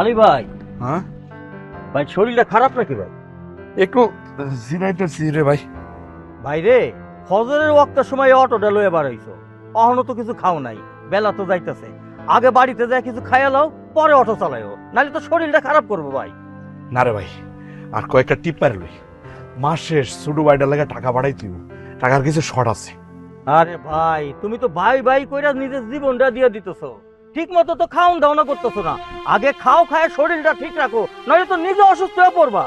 আলী ভাই, হ্যাঁ ভাই শরীরটা খারাপ নাকি ভাই? একটু জিরাইতেছি রে ভাই। ভাই রে, ফজরের ওয়াক্তের সময় অটোটা লয়ে বাড়াইছো, অহনো তো কিছু খাও নাই, বেলা তো যাইতেছে। আগে বাড়িতে যায় কিছু খাইয়া লাও, পরে অটো চালাইও, নাহলে তো শরীরটা খারাপ করবো ভাই। না রে ভাই, আর কয়েকটা টিপ মারি লই। মাস শেষ, ছোট ভাইটার লাগে টাকা বাড়াই তুই, টাকার কিছু শর্ট আছে। আরে ভাই, তুমি তো ভাই ভাই কইরা নিজের জীবনটা দিয়ে দিতেছো, ঠিক মতো তো খাওন দাওনা করতেছো না। আগে খাও, খায় শরীরটা ঠিক রাখো, নইলে তো নিজে অসুস্থ হয়ে পড়বা।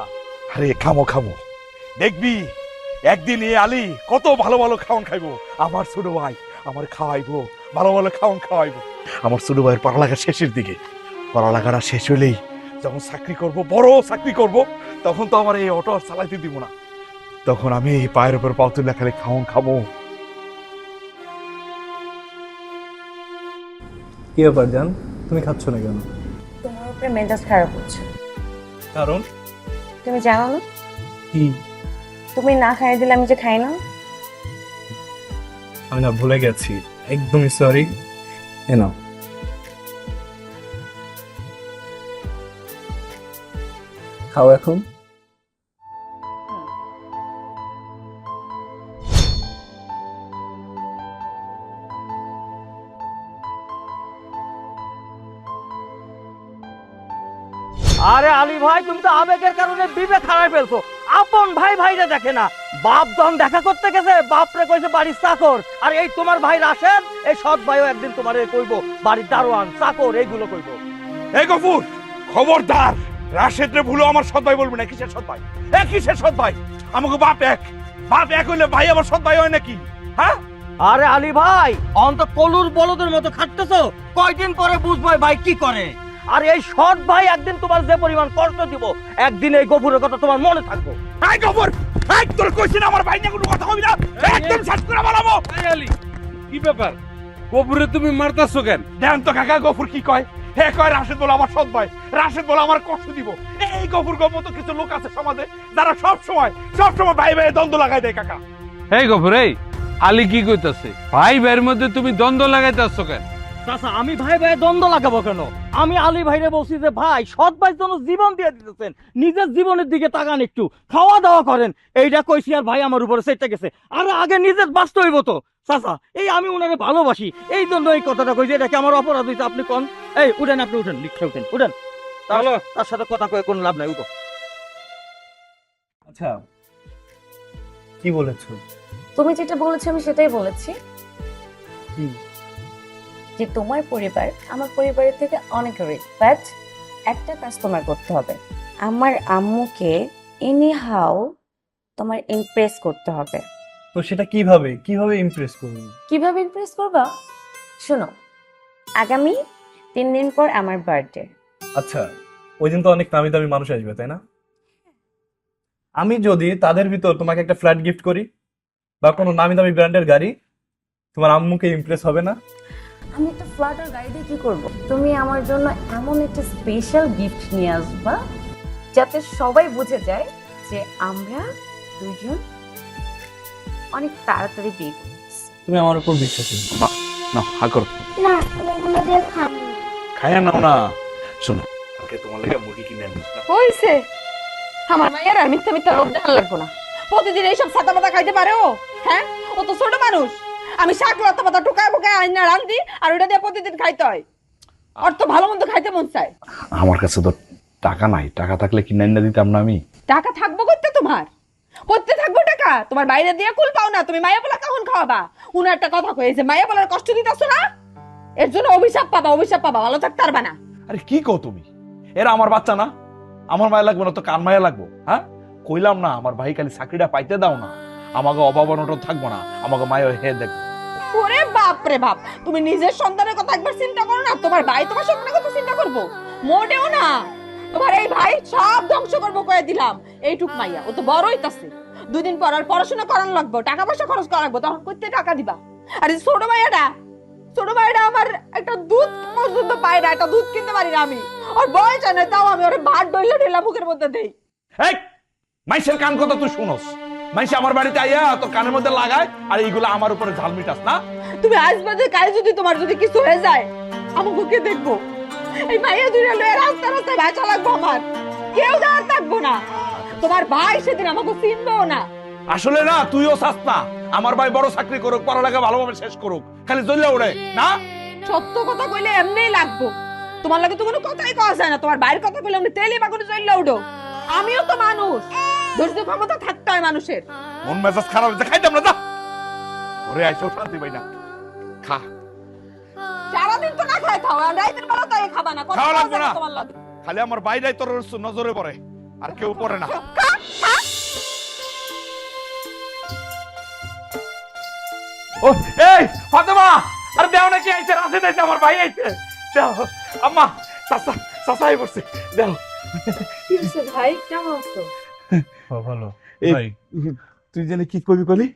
আরে খামো খামো, দেখবি একদিন এ আলী কত ভালো ভালো খাওয়ান খাইবো। আমার ছোট ভাই আমার খাওয়াইবো, ভালো ভালো খাওয়ান খাওয়াইবো। আমার ছোট ভাইয়ের পড়ালেখা শেষের দিকে, পড়ালেখাটা শেষ হইলেই যখন চাকরি করব, বড় চাকরি করব, তখন তো আমার এই অটো আর চালাইতে দিব না। তখন আমি এই পায়ের উপর পাও তুলে খালি খাওয়ান খাবো। কি ব্যাপার জান, তুমি খাচ্ছ না কেন? তোমার উপরে মেজাজ খারাপ হচ্ছে। কারণ তুমি জানো না, কি? তুমি না খাইয়ে দিলে আমি যে খাই না। আমি না ভুলে গেছি, একদমই সরি। এ নাও। খাও এখন। আরে আলী ভাই, তুমি তো আবেগের কারণে বিবেক হারাই ফেলছো। আপন ভাই ভাইরে দেখে না, বাপ যখন দেখা করতে গেছে বাপরে কইছে বাড়ির চাকর, আর এই তোমার ভাই রাশেদ, এই সৎ ভাইও একদিন তোমারে কইবো বাড়ির দারোয়ান চাকর, এইগুলো কইবো। এই গফুর, খবরদার রাশেদ রে ভুলো আমার সৎ ভাই বলবি না। কিসের সৎ ভাই? কিসের সৎ ভাই? আমাকে বাপ এক, বাপ এক হইলে ভাই আমার সৎ ভাই হয় নাকি? হ্যাঁ, আরে আলী ভাই, অন্ত কলুর বলদের মতো খাটতেছো, কয়দিন পরে বুঝবো এই ভাই কি করে। আর এই সৎ ভাই একদিন তোমার যে পরিমাণ কষ্ট দিব, একদিন এই গফুরের কথা তোমার মনে থাকবো। এই গফুর, এই তোর কইছিস আমার ভাই নিয়ে কোনো কথা কইবি না, একদম শেষ করে বলাবো। এই আলী, কি ব্যাপার? গফুরে তুমি মারতাছো কেন? দেন তো কাকা, গফুর কি কয়? হে কয় রাশেদ বলে আমার সৎ ভাই, রাশেদ বলে আমার কষ্ট দিব। এই গফুর মতো কিছু লোক আছে সমাজে যারা সব সময় ভাই ভাই দ্বন্দ্ব লাগাই দেয় কাকা। এই গফুর, এই আলী কি কইতাছে? ভাই ভাইয়ের মধ্যে তুমি দ্বন্দ্ব লাগাইতাছো কেন? চাচা, আমি ভাই ভাই দ্বন্দ্ব লাগাবো কেন? আমি আলী ভাইরে বলছি যে ভাই সৎ ভাই জন্য জীবন দিয়ে দিতেছেন, নিজের জীবনের দিকে তাকান, একটু খাওয়া দাওয়া করেন, এইটা কইছি। আর ভাই আমার উপরে সেটা গেছে, আর আগে নিজের বাঁচতে হইব তো। চাচা, এই আমি ওনারে ভালোবাসি, এই জন্য এই কথাটা কইছি। এটা কি আমার অপরাধ হয়েছে? আপনি কোন? এই উঠেন, আপনি উঠেন, লিখে উঠেন, উঠেন। তার সাথে কথা কয়ে কোনো লাভ নাই, উঠো। আচ্ছা, কি বলেছো? তুমি যেটা বলেছো আমি সেটাই বলেছি, কি? যে তোমার পরিবার আমার পরিবারের থেকে অনেক রিচ, বাট একটা কাজ তোমার করতে হবে। আমার আম্মুকে এনি হাউ তোমার ইমপ্রেস করতে হবে। তো সেটা কিভাবে কিভাবে ইমপ্রেস করবে? কিভাবে ইমপ্রেস করবা? শোনো, আগামী 3 দিন পর আমার বার্থডে। আচ্ছা, ওই দিন তো অনেক নামি দামি মানুষ আসবে, তাই না? আমি যদি তাদের ভিতর তোমাকে একটা ফ্ল্যাট গিফট করি বা কোনো নামি দামি ব্র্যান্ডের গাড়ি, তোমার আম্মুকে ইমপ্রেস হবে না? আমি একটা ফ্ল্যাট আর গাড়ি দিয়ে কি করবো? তুমি আমার জন্য এমন একটা স্পেশাল গিফট নিয়ে আসবা যাতে সবাই বুঝে যায় যে আমরা দুজন অনেক তাড়াতাড়ি বিয়ে করছি। তুমি আমার উপর বিশ্বাসী? না হা করো না, ওগুলো দিয়ে খাবো। খায়া নাও না। শোনো, কালকে তোমার লাগে মুরগি কিনে আনবো। হইছে, আমার মায়ের আর মিথ্যা মিথ্যা লোক দেখান লাগবো না। প্রতিদিন এইসব ছাতা পাতা খাইতে পারে ও? হ্যাঁ, ও তো ছোট মানুষ। আমি শাক লতা পাতা টুকায় বুকায় আইনা রান্ধি, আর ওইটা দিয়ে প্রতিদিন খাইতে হয়। ওর তো ভালো মন্দ খাইতে মন চায়। আমার কাছে তো টাকা নাই, টাকা থাকলে কিনে এনে দিতাম না আমি। টাকা থাকবো করতে তোমার? করতে থাকবো টাকা? তোমার বাইরে দিয়ে কুল পাও না, তুমি মায়া বলা কখন খাওয়াবা? উনার একটা কথা কয়েছে, মায়া বলার কষ্ট দিতেছো না, এর জন্য অভিশাপ পাবা, অভিশাপ পাবা, ভালো থাকতে পারবা না। আরে কি কও তুমি? এরা আমার বাচ্চা না? আমার মায়া লাগবে না তো কার মায়া লাগবো? হ্যাঁ, কইলাম না আমার ভাই খালি চাকরিটা পাইতে দাও না, আমাকে অভাব অনটন থাকবো না, আমাকে মায়া হে দেখ। ওরে বাপ রে বাপ, তুমি নিজের সন্তানের কথা একবার চিন্তা করো না, তোমার ভাই তোমার সন্তানের কথা চিন্তা করবো? মোটেও না। তোমার এই ভাই সব ধ্বংস করবো কয়ে দিলাম। এইটুক মাইয়া, ও তো বড় হইতাছে, 2 দিন পর আর পড়াশোনা করানো লাগবো, টাকা পয়সা খরচ করা লাগবো, তখন করতে টাকা দিবা। আর এই ছোট ভাইয়াটা আমার একটা দুধ পর্যন্ত পায় না, একটা দুধ কিনতে পারি না আমি। ওর বয়স জানে, তাও আমি ওর ভাত ডইলা ঢেলা মুখের মধ্যে দেই। এই মাইশের কান কথা তুই শুনোস? মাইশে আমার বাড়িতে আইয়া তোর কানের মধ্যে লাগায়, আর এইগুলো আমার উপরে ঝাল মিটাস না। তুমি আজ বাদে কাল যদি তোমার যদি কিছু হয়ে যায়, আমাকে কে দেখবো? এই মাইয়া দুইটা লয়ে রাস্তা রাস্তায় ভাইচা লাগবো আমার, কেউ দাঁড় থাকবো না। তোমার ভাই সেদিন আমাকে চিনবেও না। আসলে না, তুইও চাস না আমার ভাই বড় চাকরি করুক, পড়ালেখা ভালোভাবে শেষ করুক, খালি জ্বলে ওড়ে না। সত্য কথা কইলে এমনিই লাগবো, তোমার লাগে তো কোনো কথাই কওয়া যায় না। তোমার বাইরের কথা কইলে আমি তেলে বাগুনে জ্বললে উঠো। আমিও তো মানুষ, ধৈর্য ক্ষমতা থাকতে হয় মানুষের। মন মেজাজ খারাপ হচ্ছে, খাইতাম না, যা ঘরে আইসেও শান্তি পাই না। খা, সারাদিন তো না খাই খাও, আর রাতের বেলা তাই খাবা না, কথা খাওয়া কওয়া লাগবে যায় না না। তোমার লাগে। খালি আমার বাইরে তোর নজরে পড়ে, আর কেউ পড়ে না। ও এই ফাতেমা, আরে দেও নাকি আইছে, রাতে নাইছে আমার ভাই আইছে, দেও। আম্মা, চাচা চাচাই বসছে, দেও। ভাই কেমন আছো? ভালো এই, ভাই, তুই জানি কি কবি কলি?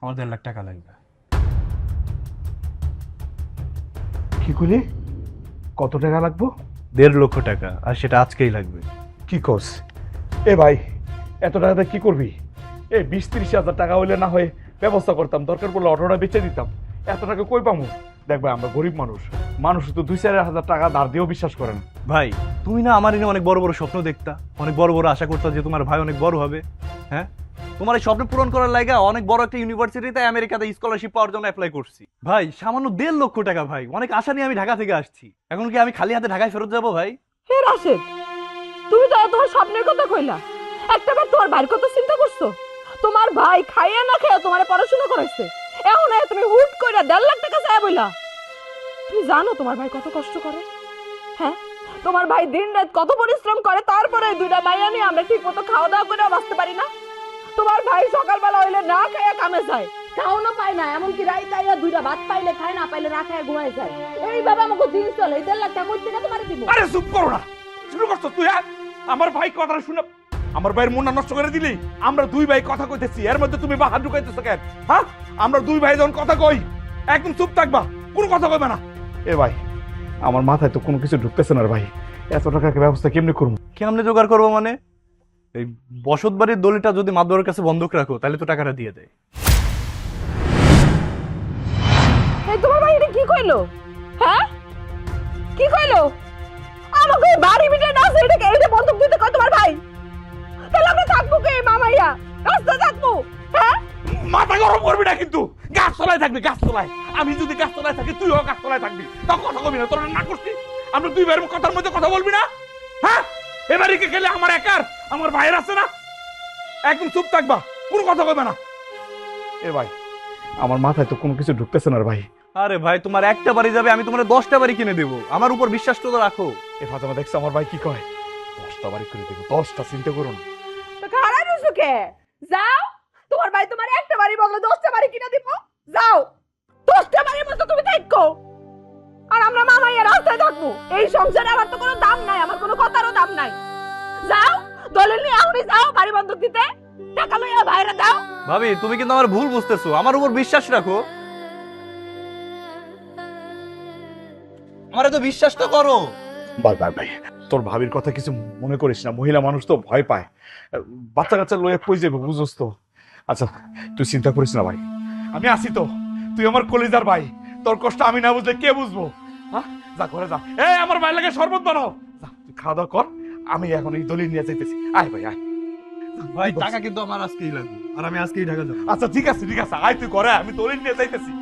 আমার 1.5 লাখ টাকা লাগবে। কি কলি? কত টাকা লাগবো? 1.5 লক্ষ টাকা, আর সেটা আজকেই লাগবে। কি কস? এ ভাই, এত টাকাতে কি করবি? এই 20-30 হাজার টাকা হইলে না হয় ব্যবস্থা করতাম, দরকার পড়লে অটোটা বেচে দিতাম। এত টাকা কই পামু? দেখ ভাই, আমরা গরিব মানুষ, মানুষ তো 2-4 হাজার টাকা ধার দিয়েও বিশ্বাস করে না। ভাই, তুমি না আমার এনে অনেক বড় বড় স্বপ্ন দেখতা, অনেক বড় বড় আশা করতা যে তোমার ভাই অনেক বড় হবে। হ্যাঁ, তোমার এই স্বপ্ন পূরণ করার লাগা অনেক বড় একটা ইউনিভার্সিটিতে আমেরিকাতে স্কলারশিপ পাওয়ার জন্য অ্যাপ্লাই করছি। ভাই, সামান্য 1.5 লক্ষ টাকা ভাই, অনেক আশা নিয়ে আমি ঢাকা থেকে আসছি। এখন কি আমি খালি হাতে ঢাকায় ফেরত যাবো ভাই? হে রাশেদ, তুমি তো তোমার স্বপ্নের কথা কইলা, একটাবার তোমার ভাইয়ের কথা চিন্তা করছো? তোমার ভাই খাইয়া না খাইয়া তোমার পড়াশোনা করাইছে, এখন তুমি হুট কইরা 1.5 লাখ টাকা চাই বইলা। তুমি জানো তোমার ভাই কত কষ্ট করে? হ্যাঁ, তোমার ভাই দিন রাত কত পরিশ্রম করে, তারপরে দুইটা মাইয়া নিয়ে আমরা ঠিক মতো খাওয়া দাওয়া করে বাঁচতে পারি না। তোমার ভাই সকালবেলা হইলে না খাইয়া কামে যায়, খাওয়ানো পায় না, এমনকি রাইতে আইয়া দুইটা ভাত পাইলে খায়, না পাইলে না খাইয়া ঘুমায় যায়। এইভাবে আমাকে দিন চলে, 1.5 লাখ টাকা কোথা থেকে তোমার দিব? আরে চুপ করো না, শুরু করছো তুই। আমার ভাই কথা শুনে আমার ভাইয়ের মনটা নষ্ট করে দিলি। আমরা দুই ভাই কথা কইতেছি, এর মধ্যে তুমি বাহার ঢুকাইতেছো কেন? হ্যাঁ, আমরা দুই ভাই যখন কথা কই, একদম চুপ থাকবা, কোনো কথা কইবে না। এ ভাই, আমার মাথায় তো কোনো কিছু ঢুকতেছে না রে ভাই, এত টাকার ব্যবস্থা কেমনে করবো? কেমনে জোগাড় করবো মানে? এই বসত বাড়ির দলিটা যদি মাদবরের কাছে বন্ধক রাখো, তাহলে তো টাকাটা দিয়ে দেয়। এই তোমার ভাই এটা কি কইলো? হ্যাঁ, কি কইলো? আমাকে বাড়ি বিটে না আছে, এটা এইটা বন্ধক দিতে কয় তোমার ভাই? তাহলে আমরা থাকবো কে মামাইয়া? রাস্তা থাকবো? হ্যাঁ, মাথা গরম করবি না কিন্তু, গাছ তলায় থাকবি, গাছ তলায়। আমি যদি গাছ তলায় থাকি, তুইও গাছ তলায় থাকবি, তাও কথা কবি না। তোর না করছি, আমরা দুই ভাইয়ের কথার মধ্যে কথা বলবি না? হ্যাঁ, এবারে কি খেলে আমার একার, আমার ভাইয়ের আছে না? একদম চুপ থাকবা, কোনো কথা কইবে না। এ ভাই, আমার মাথায় তো কোনো কিছু ঢুকতেছে না রে ভাই। আরে ভাই, তোমার একটা বাড়ি যাবে, আমি তোমার 10টা বাড়ি কিনে দেবো। আমার উপর বিশ্বাস তো রাখো। এ ফাতেমা, দেখছো আমার ভাই কি কয়? 10টা বাড়ি করে দেবো, 10টা, চিন্তা করো না। তো খারাপ রইছো কে? যাও, তোমার ভাই তোমার একটা বাড়ি বললো 10টা বাড়ি কিনে দিব। যাও, 10টা বাড়ির মতো তুমি থাকো, আর আমরা মামাইয়া রাস্তায় থাকবো। এই সংসারে আমার তো কোনো দাম নাই, আমার কোনো কথারও দাম নাই। যাও, দলিল নিয়ে আউনি যাও বাড়ি বন্ধক দিতে, টাকা লইয়া বাইরে দাও। ভাবি, তুমি কিন্তু আমার ভুল বুঝতেছো, আমার উপর বিশ্বাস রাখো। আমারে তো বিশ্বাস তো করো। ভাই ভাই ভাই, তোর ভাবির কথা কিছু মনে করিস না, মহিলা মানুষ তো ভয় পায়, বাচ্চা কাচ্চা লয়ে কই যাবে, বুঝোস তো। আচ্ছা, তুই চিন্তা করিস না ভাই, আমি আছি তো, তুই আমার কলিজার ভাই, তোর কষ্ট আমি না বুঝলে কে বুঝবো? হ্যাঁ, যা ঘরে যা, এই আমার ভাই লাগে শরবত বানাও, যা তুই খাওয়া দাওয়া কর, আমি এখন এই দলিল নিয়ে যাইতেছি। আয় ভাই আয়। ভাই, টাকা কিন্তু আমার আজকেই লাগবে, আর আমি আজকেই ঢাকা যাবো। আচ্ছা ঠিক আছে ঠিক আছে, আয় তুই ঘরে, আমি দলিল নিয়ে যাইতেছি।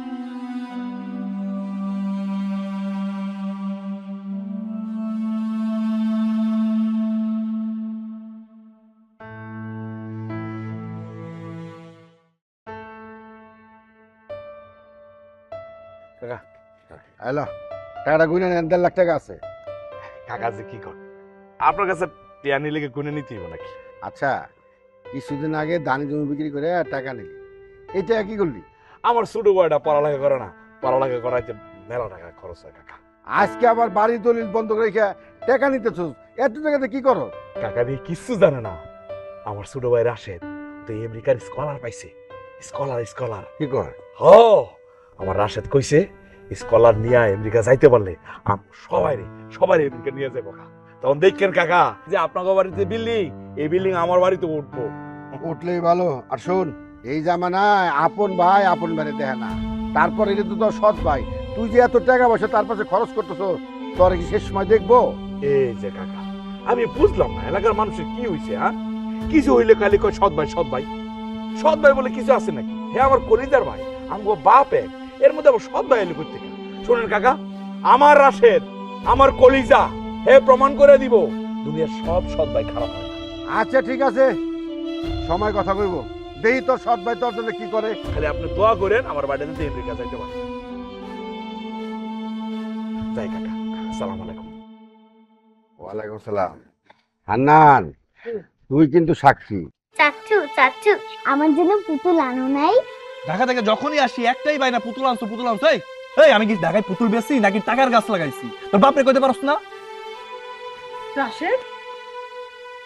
হ্যালো, টাকাটা গুনে নেন, 1.5 লাখ টাকা আছে। কাকাজি কি কর, আপনার কাছে টিয়ানি লেগে গুনে নিতে হইব নাকি? আচ্ছা, কিছুদিন আগে ধানি জমি বিক্রি করে টাকা নিলি, এই টাকা কি করলি? আমার ছোট বয়টা পড়ালেখা করে না, পড়ালেখা করাইতে মেলা টাকা খরচ হয় কাকা। আজকে আবার বাড়ি দলিল বন্ধ রেখে টাকা নিতেছ, এত টাকাতে কি করো? কাকা দিয়ে কিচ্ছু জানে না, আমার ছোট ভাই রাশেদ তো আমেরিকার স্কলার পাইছে, স্কলার স্কলার। কি কর? হ, আমার রাশেদ কইছে স্কলার নিয়ে আমেরিকা যাইতে পারলে সবাই আমেরিকা নিয়ে যাবো। তখন দেখেন কাকা যে আপনার বাড়িতে বিল্ডিং, এই বিল্ডিং আমার বাড়িতে উঠবো। উঠলেই ভালো। আর শোন, এই জামানায় আপন ভাই আপন বাড়ি দেখে না, তারপর এটা তো তোর সৎ ভাই, তুই যে এত টাকা পয়সা তার পাশে খরচ করতেছ, তোর কি শেষ সময় দেখবো? এই যে কাকা, আমি বুঝলাম না এলাকার মানুষের কি হইছে, হ্যাঁ? কিছু হইলে খালি কয় সৎ ভাই সৎ ভাই। সৎ ভাই বলে কিছু আছে নাকি? হে আমার কলিজার ভাই, আমগো বাপ এক, এর মধ্যে আবার সৎ ভাই এলো করতে। শোনেন কাকা, আমার রাশেদ, আমার কলিজা, হে প্রমাণ করে দিব দুনিয়ার সব সৎ ভাই খারাপ হয় না। আচ্ছা ঠিক আছে, সময় কথা কইব। দেই তোর সৎ ভাই তোর জন্য কি করে। খালি আপনি দোয়া করেন আমার বাড়িতে আমেরিকা যাইতে পারে। যাই কাকা, আসসালামু আলাইকুম। ওয়ালাইকুম সালাম। হান্নান, তুই কিন্তু সাক্ষী। চাচ্ছু চাচ্ছু আমার জন্য পুতুল আনো নাই? ঢাকা থেকে যখনই আসি একটাই বাইনা, পুতুল আনছো পুতুল আনছো। এই এই আমি কি ঢাকায় পুতুল বেচছি নাকি টাকার গাছ লাগাইছি? তোর বাপরে কইতে পারছ না? রাশেদ,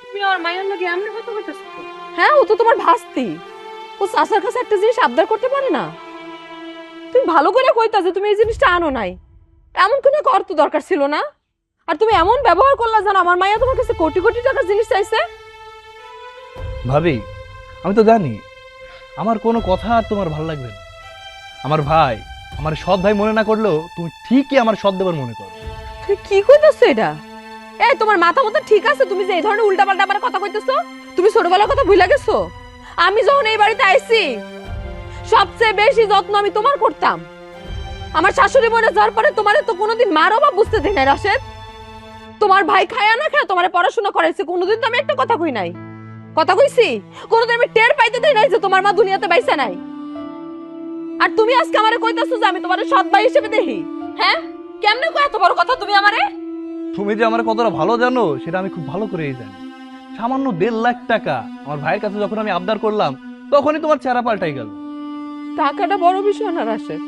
তুমি আমার মায়ের লাগে এমনি কথা কইতেছো? হ্যাঁ, ও তো তোমার ভাস্তি। ও চাচার কাছে একটা জিনিস আবদার করতে পারে না? তুমি ভালো করে কইতা যে তুমি এই জিনিসটা আনো নাই, এমন কোনো অর্থ দরকার ছিল না। আর তুমি এমন ব্যবহার করলা যেন আমার মাইয়া তোমার কাছে কোটি কোটি টাকার জিনিস চাইছে। ভাবি, আমি তো জানি আমার কোনো কথা আর তোমার ভালো লাগবে না। আমার ভাই, আমার সৎ ভাই মনে না করলেও তুমি ঠিকই আমার সৎ দেবার মনে করো। তুমি কি কইতেছো এটা? এই তোমার মাথা মতো ঠিক আছে? তুমি যে এই ধরনের উল্টাপাল্টা আমার কথা কইতেছো, তুমি ছোটবেলার কথা ভুলে গেছো? আমি যখন এই বাড়িতে আইছি সবচেয়ে বেশি যত্ন আমি তোমার করতাম। আমার শাশুড়ি মরে যাওয়ার পরে তোমারে তো কোনোদিন মার অভাব বুঝতে দিই নাই রাশেদ। তোমার ভাই খায়া না খায় তোমারে পড়াশোনা করাইছে, কোনোদিন তো আমি একটা কথা কই নাই। কথা কইছি? কোনোদিন আমি টের পাইতে দেই নাই যে তোমার মা দুনিয়াতে বাইসা নাই। আর তুমি আজকে আমারে কইতাছো যে আমি তোমারে সৎ ভাই হিসেবে দেখি? হ্যাঁ, কেমনে কয় এত বড় কথা তুমি আমারে? তুমি যে আমার কতটা ভালো জানো সেটা আমি খুব ভালো করেই জানি। সামান্য 1.5 লাখ টাকা আমার ভাইয়ের কাছে যখন আমি আবদার করলাম তখনই তোমার চেহারা পাল্টাই গেল। টাকাটা বড় বিষয় না রাশেদ,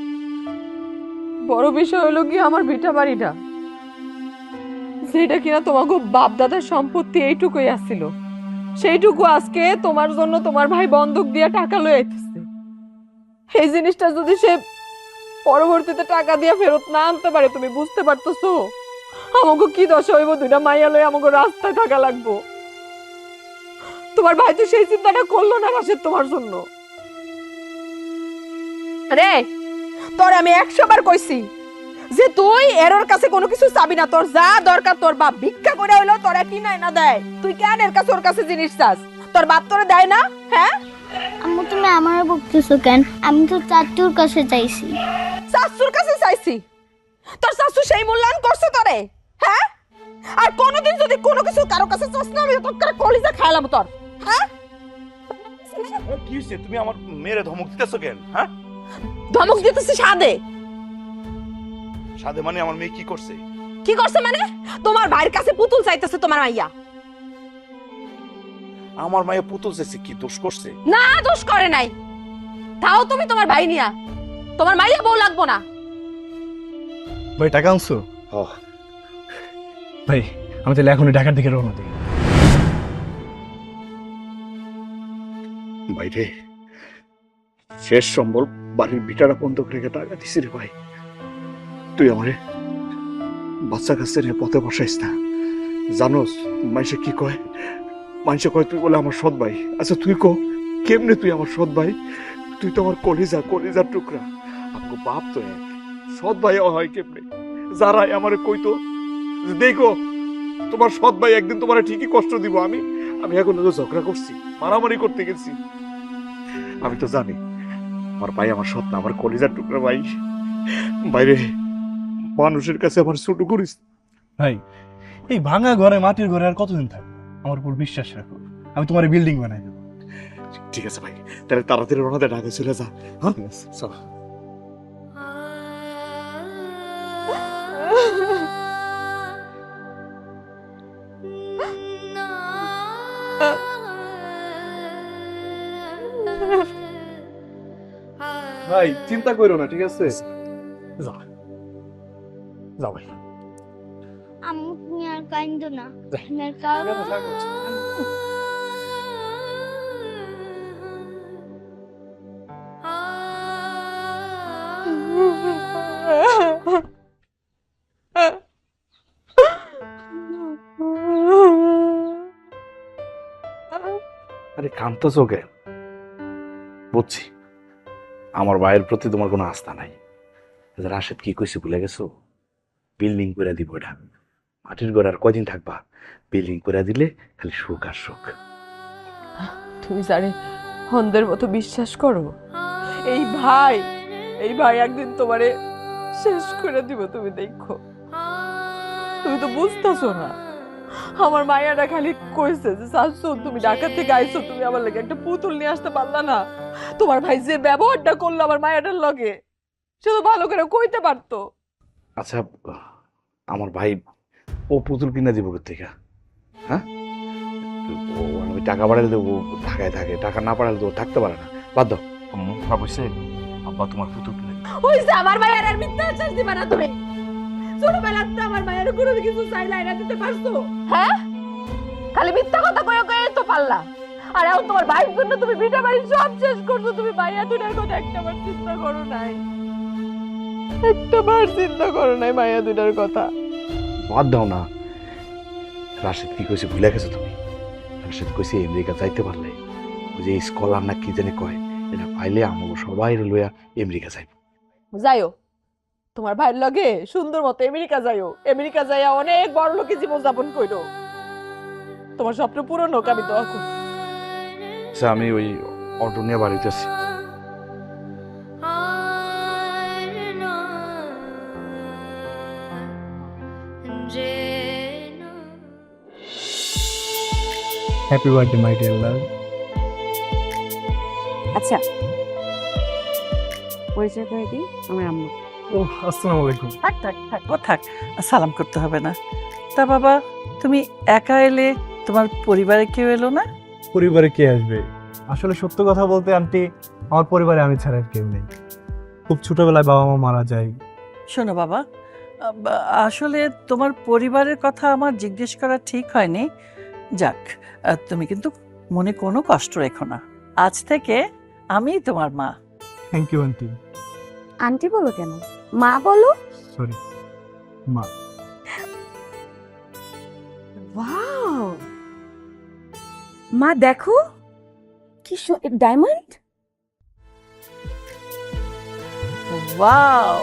বড় বিষয় হলো কি আমার ভিটা বাড়িটা, যেটা কিনা তোমাকে বাপ দাদার সম্পত্তি এইটুকুই আসছিল, সেইটুকু আজকে তোমার জন্য তোমার ভাই বন্ধক দিয়ে টাকা লয়ে আইতেছে। এই জিনিসটা যদি সে পরবর্তীতে টাকা দিয়ে ফেরত না আনতে পারে, তুমি বুঝতে পারতেছো আমাকে কি দশা হইব? দুইটা মাইয়া লয়ে আমাকে রাস্তায় থাকা লাগবো। তোমার ভাই তো সেই চিন্তাটা করলো না রাশেদ তোমার জন্য। রে, তোর আমি 100 বার কইছি যে তুই এর কাছে কোনো কিছু চাবি না। তোর যা দরকার তোর বাপ ভিক্ষা করে হইলো তোরা কিনাই না দেয়, তুই কেন এর কাছে ওর কাছে জিনিস চাস? তোর বাপ তোরে দেয় না? হ্যাঁ, আম্মু তুমি আমারও বকতেছো কেন? আমি তো চাচ্চুর কাছে চাইছি। শাশুর কাছে চাইছি? তোর শাশু সেই মূল্যায়ন করছে তোরে? হ্যাঁ, আর কোনোদিন যদি কোনো কিছু কারো কাছে চাস না, আমি তোর করে কলিজা খাইলাম তোর। হ্যাঁ, কি হইছে? তুমি আমার মেয়েরে ধমক দিতেছো কেন? হ্যাঁ, ধমক দিতেছি সাদে। সাথে মানে আমার মেয়ে কি করছে? কি করছে মানে? তোমার ভাইয়ের কাছে পুতুল চাইতেছে তোমার মাইয়া। আমার মায়ে পুতুল চাইছে, কি দোষ করছে? না, দোষ করে নাই। তাও তুমি তোমার ভাই নিয়া, তোমার মাইয়া বউ লাগবো না। ভাই টাকা আনছো? ও ভাই আমি তাহলে এখনই ঢাকার দিকে রওনা দিই। বাইরে শেষ সম্বল বাড়ির বিটারা বন্ধক রেখে টাকা দিছি রে ভাই। তুই আমারে বাচ্চা কাছে নিয়ে পথে বসাইস না। জানোস মানুষে কি কয়? মানুষে কয় তুই বলে আমার সৎ ভাই। আচ্ছা তুই কো কেমনে তুই আমার সৎ ভাই? তুই তো আমার কলিজার টুকরা। আমাকে বাপ তো এক, সৎ ভাই হয় কেমনে? যারা আমারে কইতো যে দেখো তোমার সৎ ভাই একদিন তোমার ঠিকই কষ্ট দিব, আমি এখন ঝগড়া করছি, মারামারি করতে গেছি। আমি তো জানি আমার ভাই আমার সৎ না, আমার কলিজার টুকরা ভাই। বাইরে মানুষের কাছে আমার ছোট করিস। ভাই এই ভাঙা ঘরে মাটির ঘরে আর কতদিন থাকবো? আমার উপর বিশ্বাস রাখো, আমি তোমার বিল্ডিং বানাই দেবো। ঠিক আছে ভাই, তাহলে তাড়াতাড়ি রওনা দে, ঢাকা চলে যা। হ্যাঁ চল। ভাই চিন্তা করো না, ঠিক আছে? যা যা ভাই। আম্মু তুমি আর কাইন্দো না। আমি আর কাঁদবো। আরে কাঁদতেছো কেন? বুঝছি আমার ভাইয়ের প্রতি তোমার কোনো আস্থা নাই। রাশেদ কি কইছে ভুলে গেছো? বিল্ডিং করে দিব এটা। মাটির ঘর আর কদিন থাকবা? বিল্ডিং করে দিলে খালি সুখ আর সুখ। তুমি জানে অন্ধের মতো বিশ্বাস করো, এই ভাই একদিন তোমারে শেষ করে দিব, তুমি দেখো। তুমি তো বুঝতেছো না, আমার মায়াটা খালি কইছে যে শাশু তুমি ঢাকা থেকে আইছো, তুমি আমার লাগে একটা পুতুল নিয়ে আসতে পারলা না? তোমার ভাই যে ব্যবহারটা করলো আমার মায়াটার লগে, সে তো ভালো করে কইতে পারতো। আচ্ছা, আমার ভাই ও পুতুল কিনা দিব থেকে? হ্যাঁ, আমি টাকা পাঠালে দেবো, ঢাকায় থাকে, টাকা না পাঠালে তো থাকতে পারে না। বাদ দাও, ভাবছে আব্বা তোমার পুতুল কিনে হইছে, আমার মায়ের আর মিথ্যা আশ্বাস দিবা না তুমি। ছোটবেলাতে আমার মায়ের কোনো কিছু চাইলে আইনা দিতে পারছো? হ্যাঁ, খালি মিথ্যা কথা কয়ে কয়ে তো পারলা। আর এখন তোমার ভাইয়ের জন্য তুমি ভিটা বাড়ি সব শেষ করছো। তুমি মাইয়া দুটার কথা একটাবার চিন্তা করো নাই, একটাবার চিন্তা করো নাই মাইয়া দুটার কথা। বাদ দাও না। রাশেদ কি কইছে ভুলে গেছো তুমি? রাশেদ কইছে আমেরিকা যাইতে পারলে ওই যে স্কলার না কি জানি কয়, এটা পাইলে আমাকে সবাই লইয়া আমেরিকা যাইব। যাইও তোমার ভাইয়ের লগে সুন্দর মতো আমেরিকা যাইও, আমেরিকা যাইয়া অনেক বড় লোকে জীবন যাপন করো। তোমার স্বপ্ন পূরণ হোক, আমি দোয়া করি। আচ্ছা, আমি ওই অটো নিয়ে বাড়িতে আছি। হ্যাপি বার্থডে মাই ডিয়ার লাভ। আচ্ছা, পরিচয় করে দিই, আমার আম্মু। ও, আসসালামু আলাইকুম। থাক থাক থাক, ও থাক, সালাম করতে হবে না। তা বাবা, তুমি একা এলে, তোমার পরিবারে কেউ এলো না? পরিবারে কে আসবে? আসলে সত্য কথা বলতে আন্টি, আমার পরিবারে আমি ছাড়া আর কেউ নেই। খুব ছোটবেলায় বাবা মা মারা যায়। শোনো বাবা, আসলে তোমার পরিবারের কথা আমার জিজ্ঞেস করা ঠিক হয়নি। যাক, তুমি কিন্তু মনে কোনো কষ্ট রেখো না। আজ থেকে আমি তোমার মা। Thank you aunty. আন্টি বলো কেন, মা বলো। সরি, মা। ওয়াও, মা দেখো কি ডায়মন্ড। ওয়াও,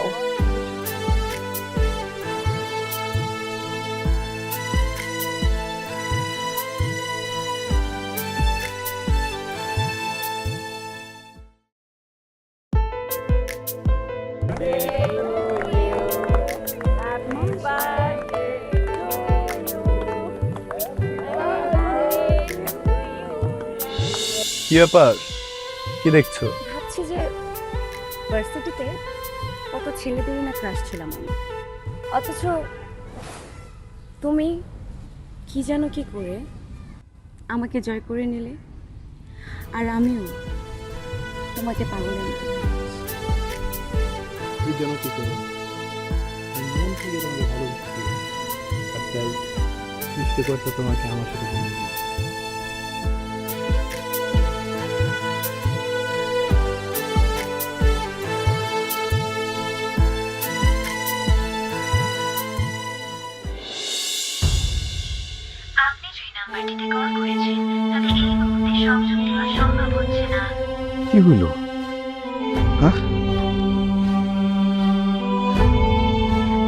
কি ব্যাপার, কি দেখছো? ভাবছি যে ভার্সিটিতে কত ছেলেদেরই না ক্রাশ ছিলাম আমি, অথচ তুমি কি জানো কি করে আমাকে জয় করে নিলে, আর আমিও তোমাকে পাগলের মতো ভালোবাসি। তুই যেন কি করো, মন থেকে তোমাকে ভালোবাসি, আর তাই সৃষ্টি করতে তোমাকে আমার সাথে বলে দিই। কি হইল? হ্যাঁ,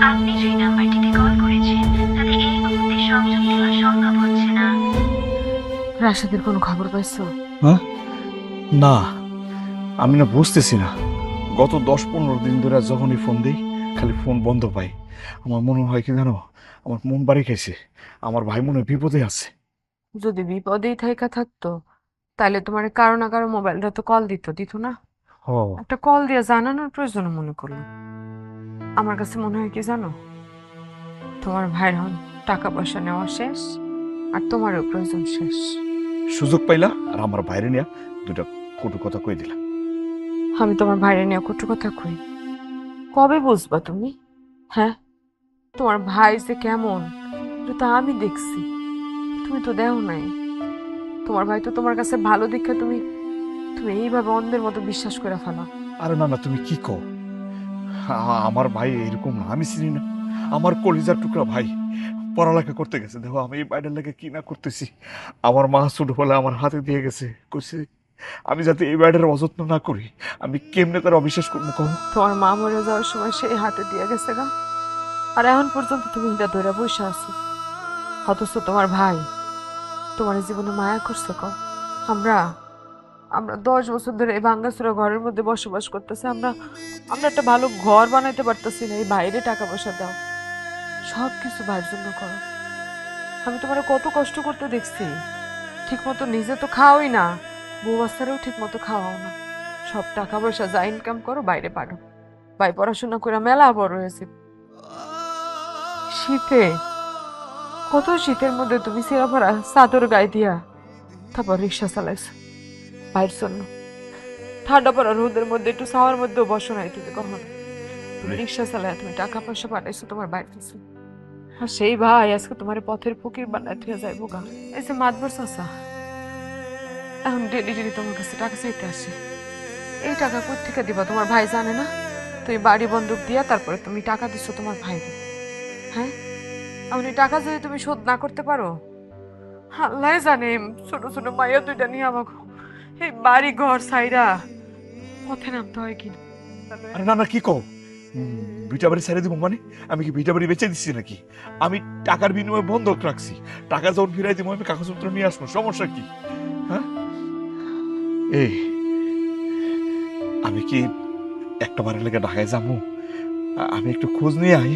আপনি যে নাম্বারটিতে কল করেছেন তাতে এই মুহূর্তে সংযোগ দেওয়া সম্ভব হচ্ছে না। রাশেদের কোনো খবর পাইছো? হ্যাঁ, না, আমি না বুঝতেছি না। গত 10-15 দিন ধরে যখনই ফোন দিই খালি ফোন বন্ধ পাই। আমার মনে হয় কি জানো, আমার মন বাড়ি খাইছে। আমার ভাই মনে হয় বিপদে আছে। যদি বিপদেই থাইকা থাকতো তাহলে তোমার কারো না কারো মোবাইলটা তো কল দিত না? ও, একটা কল দিয়ে জানানোর প্রয়োজন মনে করলো। আমার কাছে মনে হয় কি জানো, তোমার ভাইয়ের হন টাকা পয়সা নেওয়া শেষ, আর তোমারও প্রয়োজন শেষ। সুযোগ পাইলা আর আমার বাইরে নিয়ে দুটা কটু কথা কই দিলা। আমি তোমার ভাইরে নিয়ে কটু কথা কই? কবে বুঝবা তুমি? হ্যাঁ, তোমার ভাই যে কেমন এটা তো আমি দেখছি, তুমি তো দেও নাই। তোমার ভাই তো তোমার কাছে ভালো দেখে তুমি এইভাবে অন্ধের মতো বিশ্বাস করে ফেলো। আরে না না, তুমি কি কও? আমার ভাই এরকম না, আমি চিনি না। আমার কলিজার টুকরা ভাই পড়ালেখা করতে গেছে, দেখো আমি এই বাইরের লেগে কি না করতেছি। আমার মা ছোটবেলায় আমার হাতে দিয়ে গেছে, কইছে আমি যাতে এই বাইরের অযত্ন না করি। আমি কেমনে তার অবিশ্বাস করবো কম? তোমার মা মরে যাওয়ার সময় সেই হাতে দিয়ে গেছে গা। আর এখন পর্যন্ত তুমি এটা ধরে বসে আছো, অথচ তোমার ভাই তোমার জীবনে মায়া করছে কও। আমরা আমরা 10 বছর ধরে এই ভাঙ্গাচোরা ঘরের মধ্যে বসবাস করতেছি, আমরা একটা ভালো ঘর বানাইতে পারতেছি না। এই বাইরে টাকা পয়সা দাও, সব কিছু ভাইয়ের জন্য করো। আমি তোমার কত কষ্ট করতে দেখছি, ঠিক মতো নিজে তো খাওয়াই না, বউ বাচ্চারেও ঠিক মতো খাওয়াও না। সব টাকা পয়সা যা ইনকাম করো বাইরে পাঠো। ভাই পড়াশোনা করে মেলা বড় হয়েছে। শীতে কত শীতের মধ্যে তুমি সিরাপাড়া চাদর গায়ে দিয়া তারপর রিক্সা চালাইছো ভাইয়ের জন্য। ঠান্ডা পড়া রোদের মধ্যে একটু ছাওয়ার মধ্যেও বসো নাই তুমি কখনো। তুমি রিক্সা চালায় তুমি টাকা পয়সা পাঠাইছো তোমার ভাইয়ের কাছে, আর সেই ভাই আজকে তোমার পথের ফকির বানায় থুয়ে যাইবো গা। এই যে মাতবর চাচা এখন ডেলি ডেলি তোমার কাছে টাকা চাইতে আসে, এই টাকা কোথা থেকে দিবা? তোমার ভাই জানে না তুমি বাড়ি বন্দুক দিয়া তারপরে তুমি টাকা দিচ্ছ তোমার ভাইকে? হ্যাঁ, আপনি টাকা যদি তুমি শোধ না করতে পারো, আল্লাহ জানে ছোট ছোট মাইয়া দুইটা নিয়ে আমাকে এই বাড়ি ঘর সাইরা পথে নামতে হয় কিনা। আরে না না, কি কও? ভিটা বাড়ি ছেড়ে দিব মানে? আমি কি ভিটা বাড়ি বেচে দিচ্ছি নাকি? আমি টাকার বিনিময়ে বন্ধক রাখছি, টাকা যখন ফিরাই দিব আমি কাগজপত্র নিয়ে আসবো, সমস্যা কি? হ্যাঁ, এই আমি কি একটা বারের লেগে ঢাকায় যাবো? আমি একটু খোঁজ নিয়ে আই।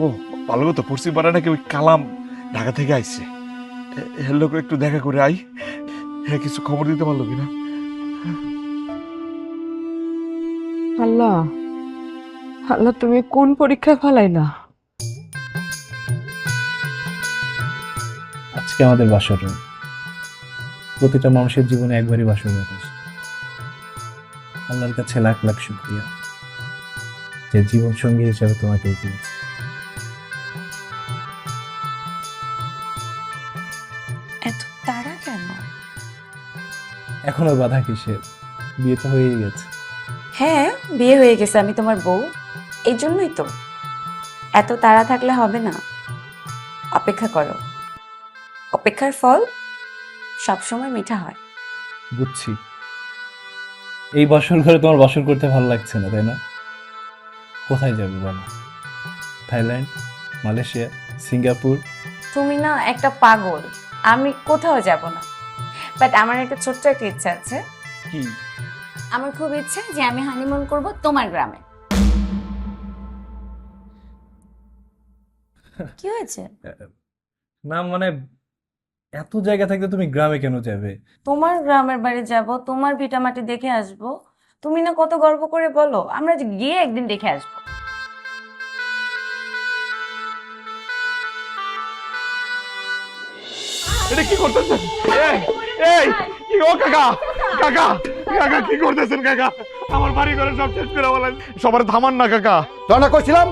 ও ভালো কথা, পশ্চিম পাড়া নাকি ওই কালাম ঢাকা থেকে আইছে, এর লোক একটু দেখা করে আই। হ্যাঁ, কিছু খবর দিতে পারলো কিনা? আল্লাহ আল্লাহ, তুমি কোন পরীক্ষায় ফেলাইলা? আজকে আমাদের বাসর রাত। প্রতিটা মানুষের জীবনে একবারই বাসর রাত আসে। আল্লাহর কাছে লাখ লাখ শুকরিয়া যে জীবন সঙ্গী হিসেবে তোমাকে দিয়েছে। এত তাড়া কেন? এখন আর বাধা কিসের? বিয়ে তো হয়েই গেছে। হ্যাঁ, বিয়ে হয়ে গেছে, আমি তোমার বউ, এই জন্যই তো। এত তাড়া থাকলে হবে না, অপেক্ষা করো, অপেক্ষার ফল সবসময় মিঠা হয়। বুঝছি। এই বাসর ঘরে তোমার বাসর করতে ভালো লাগছে না, তাই না? কোথায় যাবে বলো? Thailand, Malaysia, Singapore? তুমি না একটা পাগল, আমি কোথাও যাব না। বাট আমার একটা ছোট্ট একটা ইচ্ছা আছে। কি? আমার খুব ইচ্ছে যে আমি হানিমুন করব তোমার গ্রামে। কি হয়েছে? না মানে এত জায়গা থাকতে তুমি গ্রামে কেন যাবে? তোমার গ্রামের বাড়ি যাব, তোমার ভিটামাটি দেখে আসব। তুমি না কত গর্ব করে বলো, আমরা গিয়ে একদিন দেখে আসবো। এটা কি করতেছেন? এই এই কি ও কাকা, কাকা কাকা কি করতেছেন কাকা? আমার বাড়ি ঘরে সব শেষ করে বলেন, সবার থামান না কাকা। তখন কইছিলাম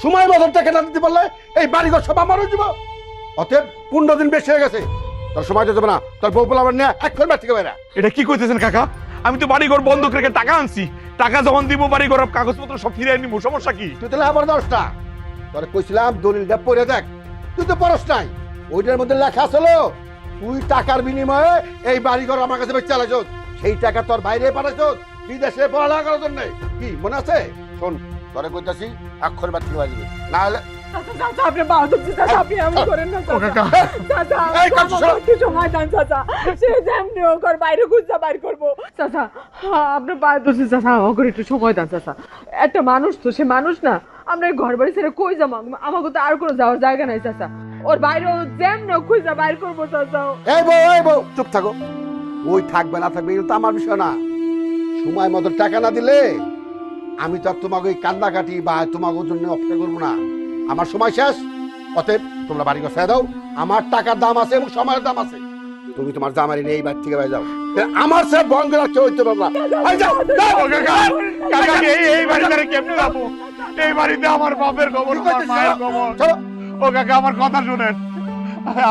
সময় মতন টাকা না দিতে পারলে এই বাড়িঘর সব আমার হয়ে যাব। অতএব 15 দিন বেশি হয়ে গেছে, তোর সময় যাবে না। তোর বউ পোলা আমার নিয়ে এখন বাড়ি থেকে বেরা। এটা কি কইতেছেন কাকা? আমি তো বাড়ি ঘর বন্ধক রেখে টাকা আনছি, টাকা যখন দিব বাড়ি ঘর কাগজপত্র সব ফিরিয়ে নিব, সমস্যা কি? তুই তাহলে আবার দশটা তোর কইছিলাম দলিলটা পড়ে দেখ, তুই তো পড়স নাই। ওইটার মধ্যে লেখা আছিল তুই টাকার বিনিময়ে এই বাড়িঘর আমার কাছে বেচে চালাইছ, সেই টাকা তোর বাইরে পাঠাইছ বিদেশে পড়ালেখা করার জন্য। কি মনে আছে? শোন, তোরে কইতাছি এখন বাড়ি থেকে বাজবে, না হলে আপনি বাহাদুর চাচা, আপনি এমন করেন না ও কাকা, চাচা। এই কাকু শোনো। একটু সময় দেন চাচা, সে যেমনি হোক ওর বাইরে খুঁজা বাইর করবো চাচা। আপনি বাহাদুর চাচা, আমাকে একটু সময় দেন চাচা। একটা মানুষ তো, সে মানুষ না। আমরা এই ঘর বাড়ি ছেড়ে কই যাবো? আমাকে তো আর কোনো যাওয়ার জায়গা নাই চাচা। ওর বাইরে যেমনি হোক খুঁজা বাইর করবো চাচা। এই বউ চুপ থাকো। ওই থাকবে না থাকবে এটা তো আমার বিষয় না। সময় মতো টাকা না দিলে আমি তো আর তোমাকে ওই কান্দাকাটি বা তোমাকে জন্য অপেক্ষা করবো না। আমার সময় শেষ, অতএব তোমরা বাড়ি ছেড়ে দাও। আমার টাকার দাম আছে এবং সময়ের দাম আছে। তুমি তোমার জামারি নিয়ে এই বাড়ি থেকে বাইরে যাও। আমার সে বন্ধ রাখতে হইতে পারবো না। এই যাও, যাও। ও কাকা, কাকা এই বাড়ি ধরে কেমনে যাবো? এই বাড়িতে আমার বাপের খবর, আমার মায়ের খবর। চলো। ও কাকা, আমার কথা শুনেন,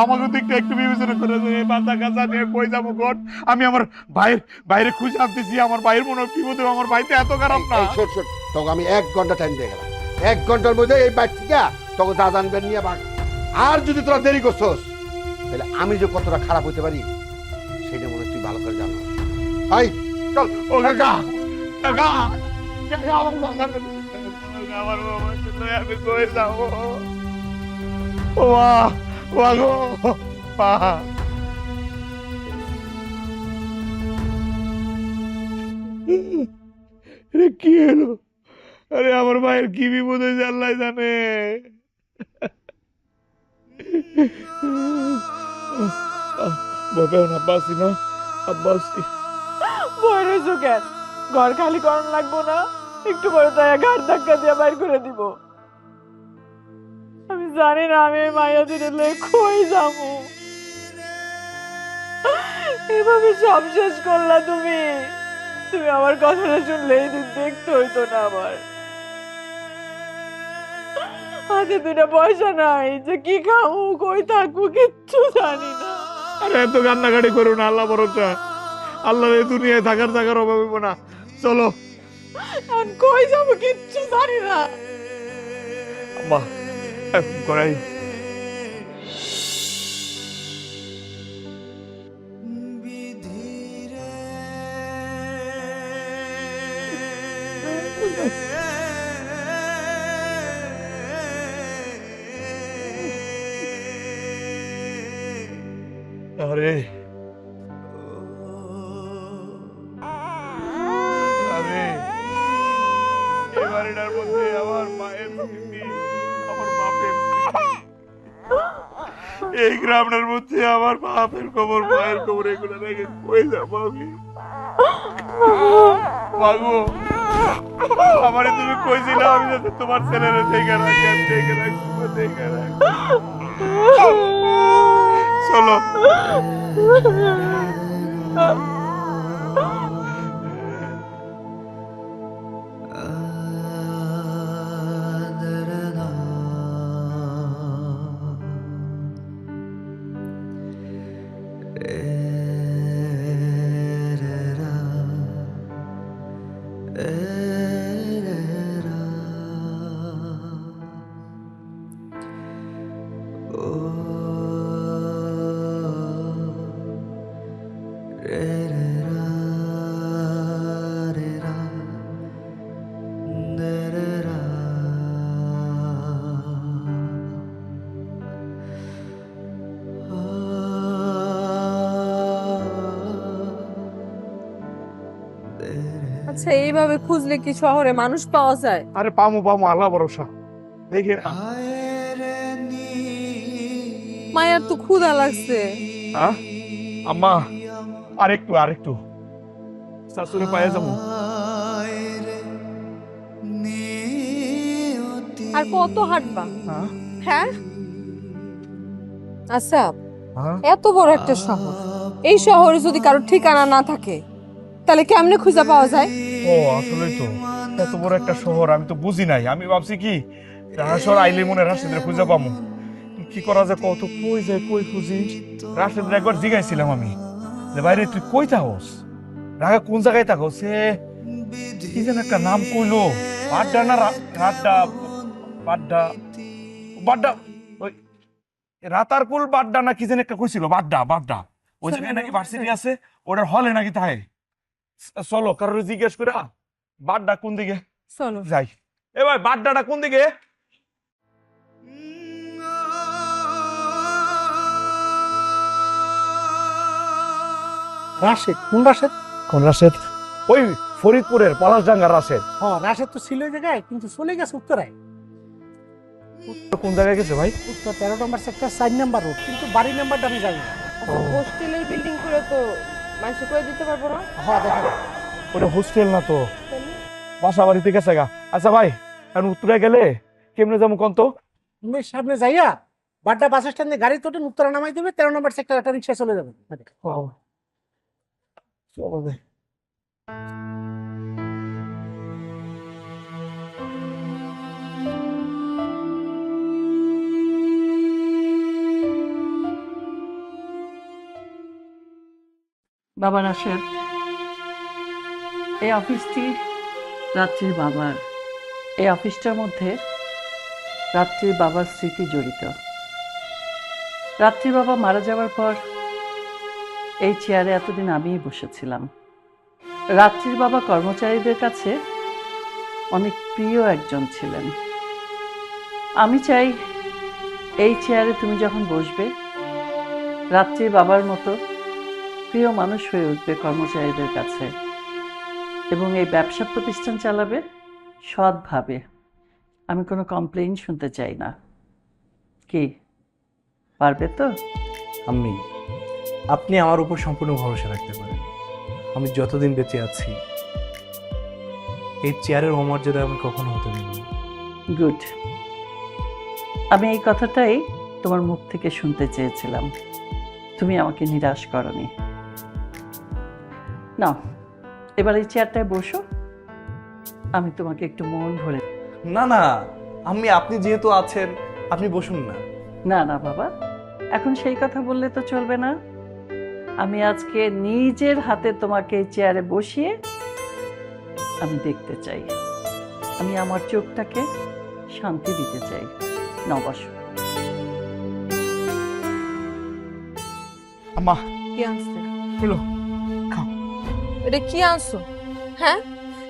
আমাকে দিকটা একটু বিবেচনা করে এই বাচ্চা কাচ্চা নিয়ে কই যাবো কোন? আমি আমার ভাইয়ের বাইরে খুঁজে আনতেছি, আমার ভাইয়ের মনে বিপদ, আমার ভাই তো এত খারাপ না। শোন শোন, তোকে আমি 1 ঘন্টা টাইম দিয়ে গেলাম। 1 ঘন্টার মধ্যে এই বাড়ি থেকে তোকে যা জানবেন নিয়ে ভাগ। আর যদি তোরা দেরি করছস তাহলে আমি যে কতটা খারাপ হতে পারি সেটা মনে হয় তুই ভালো করে জানো। হাই চল। ও কাকা, কাকা, কাকা আমার বাবা আমার বাবাকে লয়ে আমি কই যাব? ও মা, মা গো, মা। আরে কি হলো? আরে আমার ভাইয়ের কি বিপদ হয়েছে আল্লাহ জানে। বাবা না বাসি না, আব্বাসি। ভয় রয়েছো কেন? ঘর খালি করার লাগবো না, একটু পরে তাই ঘাট ধাক্কা দিয়ে বাইর করে দিব। আমি জানি না আমি এই মায়া দিনে কই যাবো। এভাবে সব শেষ করলা তুমি। তুমি আমার কথাটা শুনলে এই দিন দেখতে হইতো না আমার। হাতে দুটা পয়সা নাই, যে কি খাবো কই থাকবো কিচ্ছু জানি না। আরে এত কান্নাকাটি করো না, আল্লাহ ভরসা। আল্লাহ এই দুনিয়ায় থাকার থাকার অভাব হইব না। চলো। এখন কই যাবো কিচ্ছু জানি না। আম্মা এখন করাই। আরে আরে এই বাড়িটার মধ্যে আমার মায়ের স্মৃতি, আমার বাপের স্মৃতি। এই গ্রামের মধ্যে আমার বাপের কবর, মায়ের কবর, এগুলো রেখে কই যাবো আমি? মাগো, আমারে তুমি কইছিলা আমি যাতে তোমার ছেলেরে দেখে রাখি, আমি দেখে রাখবো, দেখে রাখবো। চলো। আচ্ছা, এইভাবে খুঁজলে কি শহরে মানুষ পাওয়া যায়? আরে পামু পামু, আল্লাহ ভরসা। দেখে না। মায়ের তো ক্ষুধা লাগছে। হ্যাঁ আম্মা, আরেকটু আরেকটু শাশুড়ি পায়ে যাবো। আর কত হাঁটবা? হ্যাঁ হ্যাঁ আচ্ছা, হ্যাঁ এত বড় একটা শহর, এই শহরে যদি কারো ঠিকানা না থাকে তাহলে কেমনে খুঁজে পাওয়া যায়? ও আসলেই তো এত বড় একটা শহর আমি তো বুঝি নাই। আমি ভাবছি কি রাশের আইলে মনে রাশেদের খুঁজে পাবো। কি করা যায় কত, কই যায় কই খুঁজি? রাশেদের একবার জিগাইছিলাম আমি যে বাইরে তুই কই থাকস, রাগা কোন জায়গায় থাকস? সে কি যেন একটা নাম কইলো, বাড্ডা না রাড্ডা, বাড্ডা বাড্ডা, ওই রাতারকুল বাড্ডা না কি যেন একটা কইছিল, বাড্ডা বাড্ডা। ওই জায়গায় নাকি ভার্সিটি আছে, ওটার হলে নাকি তাই। চলো কারোর জিজ্ঞেস করে বাড্ডা কোন দিকে, চলো যাই। এ ভাই বাড্ডাটা কোন দিকে? রাশেদ? কোন রাশেদ? কোন রাশেদ? ওই ফরিদপুরের পলাশডাঙ্গার রাশেদ। হ্যাঁ, রাশেদ তো ছিল ওই জায়গায়, কিন্তু চলে গেছে উত্তরায়। কোন জায়গায় গেছে ভাই? উত্তর 13 নম্বর সেক্টর 4 নম্বর রোড, কিন্তু বাড়ি নাম্বারটা আমি জানি না। হোস্টেলের বিল্ডিং করে তো মানুষ করে দিতে পারবো না। হ্যাঁ দেখো, ওটা হোস্টেল না তো, বাসা বাড়িতে গেছে গা। আচ্ছা ভাই, এখন উত্তরায় গেলে কেমনে যাবো কোন তো? তুমি সামনে যাইয়া বাড্ডা বাস স্ট্যান্ডে গাড়ি তোটে উত্তরা নামাই দেবে, 13 নম্বর সেক্টর একটা রিক্সা চলে যাবে। চলো যাই। বাবা রাশেদ, এই অফিসটি রাত্রির বাবার। এই অফিসটার মধ্যে রাত্রির বাবার স্মৃতি জড়িত। রাত্রির বাবা মারা যাওয়ার পর এই চেয়ারে এতদিন আমিই বসেছিলাম। রাত্রির বাবা কর্মচারীদের কাছে অনেক প্রিয় একজন ছিলেন। আমি চাই এই চেয়ারে তুমি যখন বসবে, রাত্রি বাবার মতো প্রিয় মানুষ হয়ে উঠবে কর্মচারীদের কাছে, এবং এই ব্যবসা প্রতিষ্ঠান চালাবে সৎভাবে। আমি কোনো কমপ্লেইন শুনতে চাই না। কি পারবে তো? আম্মি, আপনি আমার উপর সম্পূর্ণ ভরসা রাখতে পারেন। আমি যতদিন বেঁচে আছি এই চেয়ারের অমর্যাদা আমি কখনো হতে দেব না। গুড। আমি এই কথাটাই তোমার মুখ থেকে শুনতে চেয়েছিলাম। তুমি আমাকে নিরাশ করনি। না, এবার এই চেয়ারটায় বসো, আমি তোমাকে একটু মন ভরে। না না আম্মি, আপনি যেহেতু আছেন আপনি বসুন না। না না বাবা, এখন সেই কথা বললে তো চলবে না। আমি আজকে নিজের হাতে তোমাকে এই চেয়ারে বসিয়ে আমি দেখতে চাই। আমি আমার চোখটাকে শান্তি দিতে চাই। নাও বসো। আম্মা কি আনছে? হলো খাও। এটা কি আনছো? হ্যাঁ,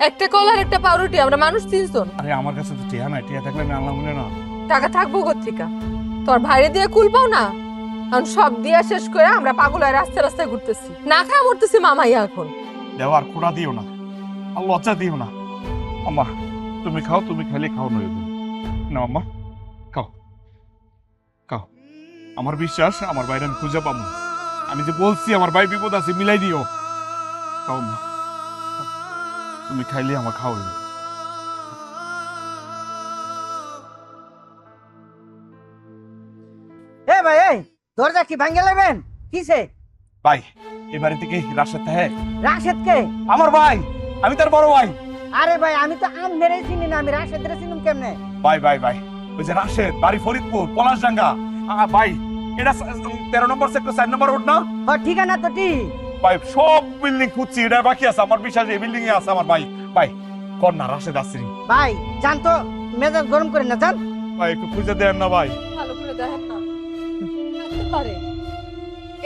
একটা কলার একটা পাউরুটি, আমরা মানুষ 3 জন। আরে আমার কাছে তো টিয়া নাই, টিয়া থাকলে আমি আনলাম না। টাকা থাকবো কোত্থেকা? তোর ভাইরে দিয়ে কুল পাও না? এখন সব দিয়া শেষ করে আমরা পাগল হয়ে রাস্তায় রাস্তায় ঘুরতেছি, না খায় মরতেছি মামাইয়া এখন। দেওয়ার খোড়া দিও না, আর লজ্জা দিও না। আম্মা তুমি খাও, তুমি খাইলে খাও নয় না। আম্মা খাও খাও। আমার বিশ্বাস আমার বাইরে আমি খুঁজে পাবো। আমি যে বলছি আমার ভাই বিপদ আছে, মিলাই দিও। খাও আম্মা, তুমি খাইলে আমার খাও। এ ভাই, এই দরজা কি ভাঙে নেবেন? কিসে? ভাই এ বাড়ি থেকে রাশেদ হ্যাঁ? রাশেদ কে? আমার ভাই, আমি তার বড় ভাই। আরে ভাই, আমি তো আমনেরই চিনি না, আমি রাশেদের চিনুম কেমনে? ভাই ভাই ভাই, ওই যে রাশেদ, বাড়ি ফরিদপুর, পলাশডাঙ্গা। ভাই এটা 13 নম্বর সেক্টর 4 নম্বর রোড না? ঠিকানা তো ঠিক। ভাই সব বিল্ডিং খুঁজছি, এটা বাকি আছে। আমার বিশ্বাস এই বিল্ডিং এ আছে আমার ভাই। ভাই কর না, রাশেদ আসছি। ভাই জান তো, মেজাজ গরম করেন না, জান। ভাই একটু খুঁজে দেন না ভাই। ভালো করে দেখেন না, থাকতে পারে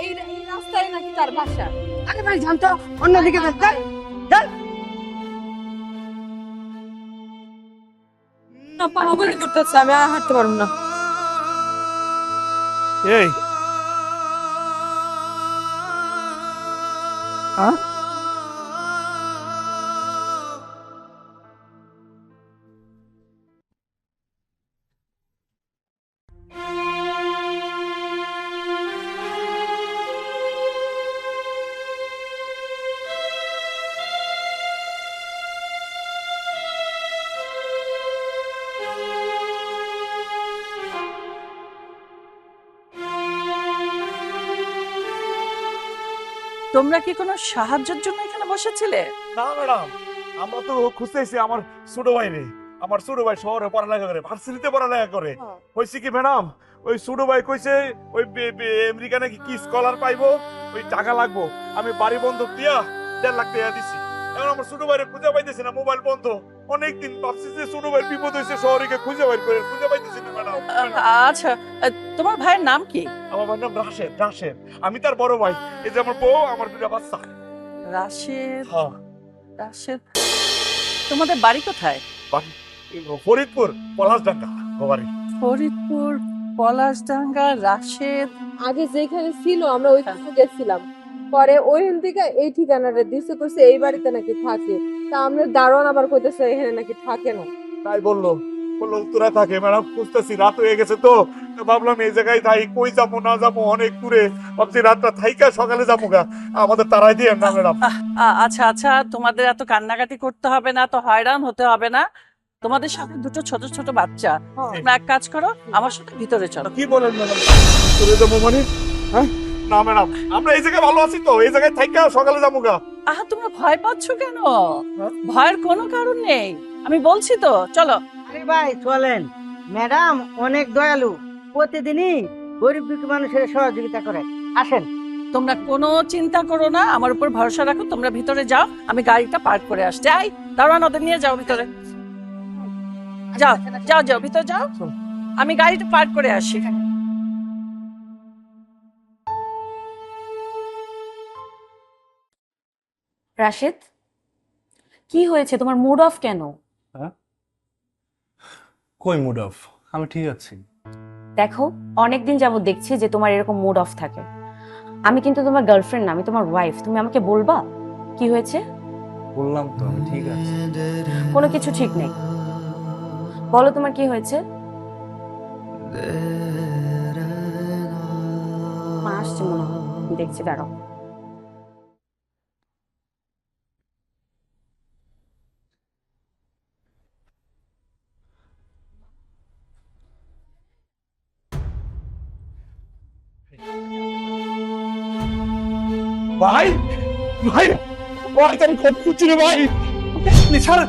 এই রাস্তায় নাকি তার বাসা। আরে ভাই জান তো, অন্যদিকে যান, জান জান। না, পাগল করতেছে, আমি আর হাঁটতে পারবো না। এই তোমরা কি কোনো সাহায্যের জন্য এখানে বসেছিলে? না ম্যাডাম, আমরা তো খুঁজতেছি আমার ছোট ভাই রে। আমার ছোট ভাই শহরে পড়ালেখা করে, ভার্সিটিতে পড়ালেখা করে। হয়েছে কি ম্যাডাম, ওই ছোট ভাই কইছে ওই আমেরিকা নাকি কি স্কলার পাইবো, ওই টাকা লাগবো। আমি বাড়ি বন্ধক দিয়া 1.5 লাখ টাকা দিছি। এখন আমার ছোট ভাইরে খুঁজে পাইতেছি না, মোবাইল বন্ধ। অনেকদিন ভাবছি যে ছোট ভাই বিপদ হয়েছে, শহরে গিয়ে খুঁজে বাইর করে, খুঁজে পাইতেছি না ম্যাডাম। আচ্ছা, তোমার ভাইয়ের নাম কি? আমার ভাইয়ের নাম রাশেদ। রাশেদ, আমি তার বড় ভাই। এই যে আমার বউ, আমার 2টা বাচ্চা। রাশেদ? হ্যাঁ। রাশেদ, তোমাদের বাড়ি কোথায়? ফরিদপুর, পলাশডাঙ্গা বাড়ি। ফরিদপুর, পলাশডাঙ্গা। রাশেদ আগে যেখানে ছিল আমরা ওইখানে গেছিলাম, পরে ওইখান থেকে এই ঠিকানাটা দিছে, কইছে এই বাড়িতে নাকি থাকে। তা আমরা দারোয়ান আবার কইতেছে এখানে নাকি থাকে না। তাই বললো উত্তরা থাকে। ম্যাডাম খুঁজতেছি, রাত হয়ে গেছে তো ভাবলাম এই জায়গায় থাই, কই যাবো না যাবো, অনেক দূরে। ভাবছি রাতটা থাইকা সকালে যাবো গা, আমাদের তারাই দিয়ে না ম্যাডাম। আচ্ছা আচ্ছা, তোমাদের এত কান্নাকাটি করতে হবে না, তো হয়রান হতে হবে না। তোমাদের সাথে 2টো ছোট ছোট বাচ্চা। তোমরা এক কাজ করো, আমার সাথে ভিতরে চলো। কি বলেন ম্যাডাম, চলে যাবো মানে? হ্যাঁ না ম্যাডাম, আমরা এই জায়গায় ভালো আছি তো, এই জায়গায় থাইকা সকালে যাবো গা। আহা, তোমরা ভয় পাচ্ছ কেন? ভয়ের কোনো কারণ নেই, আমি বলছি তো, চলো। আরে ভাই চলেন, ম্যাডাম অনেক দয়ালু, প্রতিদিনই গরিব দুঃখী মানুষের সহযোগিতা করে। আসেন। তোমরা কোনো চিন্তা করো না, আমার উপর ভরসা রাখো। তোমরা ভিতরে যাও, আমি গাড়িটা পার্ক করে আসছি। যাই, দাঁড়ান, ওদের নিয়ে যাও ভিতরে। যাও যাও যাও, ভিতরে যাও, আমি গাড়িটা পার্ক করে আসি। রাশেদ, কি হয়েছে? তোমার মুড অফ কেন? কই মুড অফ, আমি ঠিক আছি। দেখো, অনেকদিন যাবত দেখছি যে তোমার এরকম মুড অফ থাকে। আমি কিন্তু তোমার গার্লফ্রেন্ড না, আমি তোমার ওয়াইফ। তুমি আমাকে বলবা কি হয়েছে? বললাম তো আমি ঠিক আছি। কোনো কিছু ঠিক নেই। বলো তোমার কি হয়েছে? মা আসছে মনে হয়, দেখছি, দাঁড়াও। ভাই ভাই ভাই আমি কত খুঁজছি রে ভাই। নিছাড়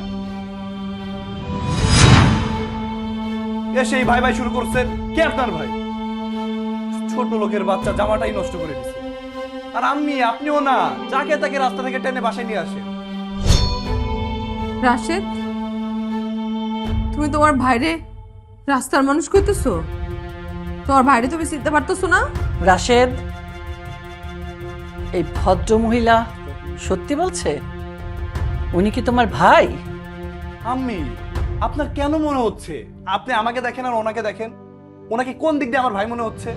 সেই ভাই ভাই শুরু করছেন। কে আপনার ভাই? ছোট লোকের বাচ্চা জামাটাই নষ্ট করে দিচ্ছে। আর আমি, আপনিও না, যাকে তাকে রাস্তা থেকে টেনে বাসায় নিয়ে আসে। রাশেদ, তুমি তোমার ভাইরে রাস্তার মানুষ করতেছো? তোমার ভাইরে তুমি চিনতে পারতেছো না? রাশেদ, এই ভদ্র মহিলা সত্যি বলছে? উনি কি তোমার ভাই? আম্মি, আপনার কেন মনে হচ্ছে আপনি আমাকে দেখেন আর ওনাকে দেখেন? ওনাকে কোন দিক দিয়ে আমার ভাই মনে হচ্ছে?